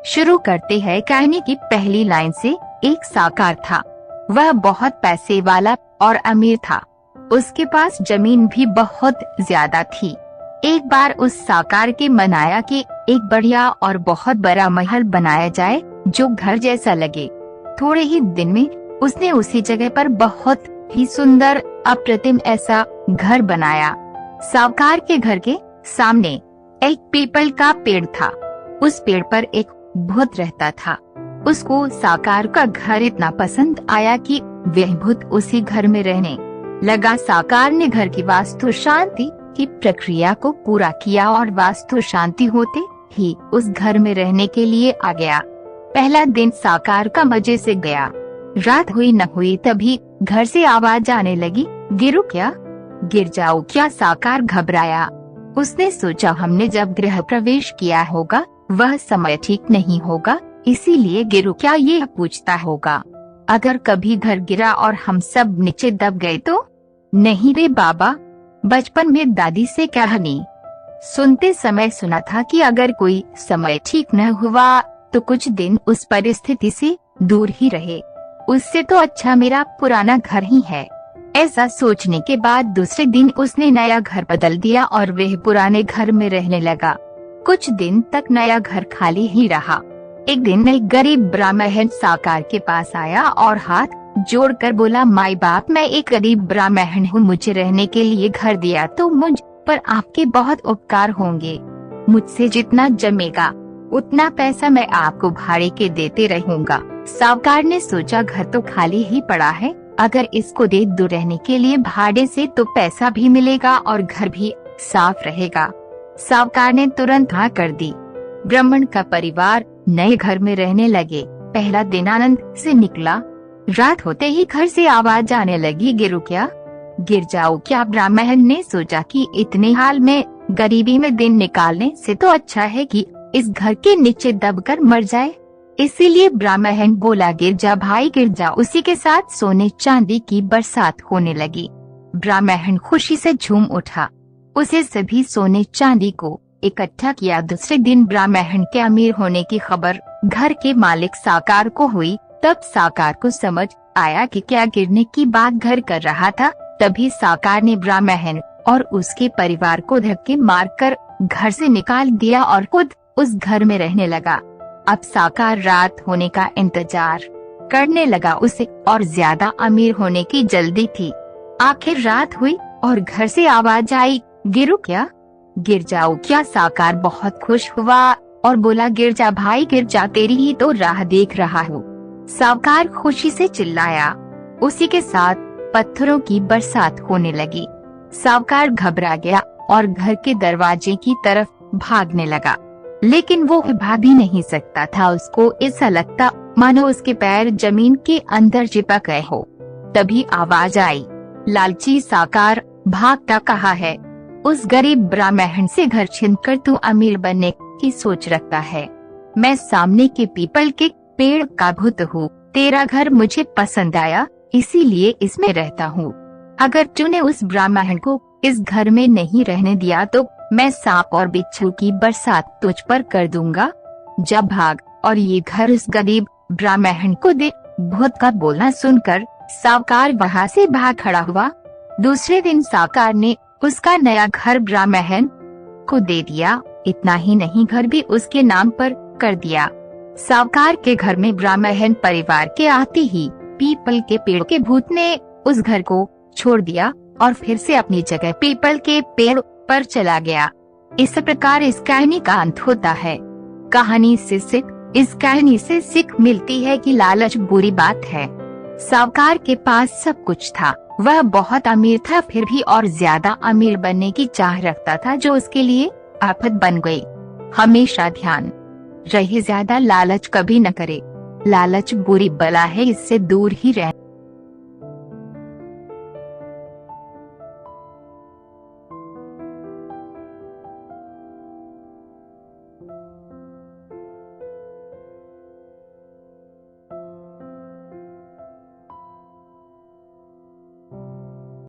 शुरू करते हैं कहानी की पहली लाइन से। एक साकार था, वह बहुत पैसे वाला और अमीर था। उसके पास जमीन भी बहुत ज्यादा थी। एक बार उस साकार के मन आया कि एक बढ़िया और बहुत बड़ा महल बनाया जाए जो घर जैसा लगे। थोड़े ही दिन में उसने उसी जगह पर बहुत ही सुंदर अप्रतिम ऐसा घर बनाया। साकार के घर के सामने एक पीपल का पेड़ था। उस पेड़ पर एक भूत रहता था। उसको साकार का घर इतना पसंद आया कि वह भूत उसी घर में रहने लगा। साकार ने घर की वास्तु शांति की प्रक्रिया को पूरा किया और वास्तु शांति होते ही उस घर में रहने के लिए आ गया। पहला दिन साकार का मजे से गया। रात हुई न हुई तभी घर से आवाज आने लगी, गिरो क्या, गिर जाओ क्या। साकार घबराया। उसने सोचा हमने जब गृह प्रवेश किया होगा वह समय ठीक नहीं होगा, इसीलिए गिरो क्या ये पूछता होगा। अगर कभी घर गिरा और हम सब नीचे दब गए तो? नहीं रे बाबा, बचपन में दादी से कहानी सुनते समय सुना था कि अगर कोई समय ठीक न हुआ तो कुछ दिन उस परिस्थिति से दूर ही रहे, उससे तो अच्छा मेरा पुराना घर ही है। ऐसा सोचने के बाद दूसरे दिन उसने नया घर बदल दिया और वह पुराने घर में रहने लगा। कुछ दिन तक नया घर खाली ही रहा। एक दिन एक गरीब ब्राह्मण साकार के पास आया और हाथ जोड़कर बोला, माई बाप, मैं एक गरीब ब्राह्मण हूँ, मुझे रहने के लिए घर दिया तो मुझ पर आपके बहुत उपकार होंगे। मुझसे जितना जमेगा उतना पैसा मैं आपको भाड़े के देते रहूंगा। साकार ने सोचा घर तो खाली ही पड़ा है, अगर इसको दे दूं रहने के लिए भाड़े से तो पैसा भी मिलेगा और घर भी साफ रहेगा। साकार ने तुरंत हाँ कर दी। ब्राह्मण का परिवार नए घर में रहने लगे। पहला दिन आनंद से निकला। रात होते ही घर से आवाज आने लगी, गिरो क्या, गिर जाओ क्या। ब्राह्मण ने सोचा कि इतने हाल में गरीबी में दिन निकालने से तो अच्छा है कि इस घर के नीचे दबकर मर जाए। इसीलिए ब्राह्मण बोला, गिर जा भाई गिर जा। उसी के साथ सोने चांदी की बरसात होने लगी। ब्राह्मण खुशी से झूम उठा। उसे सभी सोने चांदी को इकट्ठा किया। दूसरे दिन ब्राह्मण के अमीर होने की खबर घर के मालिक साकार को हुई। तब साकार को समझ आया कि क्या गिरने की बात घर कर रहा था। तभी साकार ने ब्राह्मण और उसके परिवार को धक्के मारकर घर से निकाल दिया और खुद उस घर में रहने लगा। अब साकार रात होने का इंतजार करने लगा। उसे और ज्यादा अमीर होने की जल्दी थी। आखिर रात हुई और घर से आवाज आई, गिरो क्या, गिर जाओ क्या। साकार बहुत खुश हुआ और बोला, गिर जा भाई गिर जा, तेरी ही तो राह देख रहा हूँ। साकार खुशी से चिल्लाया। उसी के साथ पत्थरों की बरसात होने लगी। साकार घबरा गया और घर के दरवाजे की तरफ भागने लगा, लेकिन वो भाग भी नहीं सकता था। उसको ऐसा लगता मानो उसके पैर जमीन के अंदर चिपक गए हो। तभी आवाज आई, लालची साकार भागता कहाँ है। उस गरीब ब्राह्मण से घर छीनकर तू अमीर बनने की सोच रखता है। मैं सामने के पीपल के पेड़ का भूत हूँ। तेरा घर मुझे पसंद आया, इसीलिए इसमें रहता हूँ। अगर तूने उस ब्राह्मण को इस घर में नहीं रहने दिया तो मैं सांप और बिच्छू की बरसात तुझ पर कर दूंगा। जब भाग और ये घर इस गरीब ब्राह्मण को दे। भूत का बोलना सुनकर साकार वहाँ से भाग खड़ा हुआ। दूसरे दिन साकार ने उसका नया घर ब्राह्मण को दे दिया। इतना ही नहीं, घर भी उसके नाम पर कर दिया। साकार के घर में ब्राह्मण परिवार के आते ही पीपल के पेड़ के भूत ने उस घर को छोड़ दिया और फिर से अपनी जगह पीपल के पेड़ पर चला गया। इस प्रकार इस कहानी का अंत होता है। कहानी से इस कहानी से सीख मिलती है कि लालच बुरी बात है। साकार के पास सब कुछ था, वह बहुत अमीर था, फिर भी और ज्यादा अमीर बनने की चाह रखता था जो उसके लिए आफत बन गई। हमेशा ध्यान रहे, ज्यादा लालच कभी न करे। लालच बुरी बला है, इससे दूर ही रहे।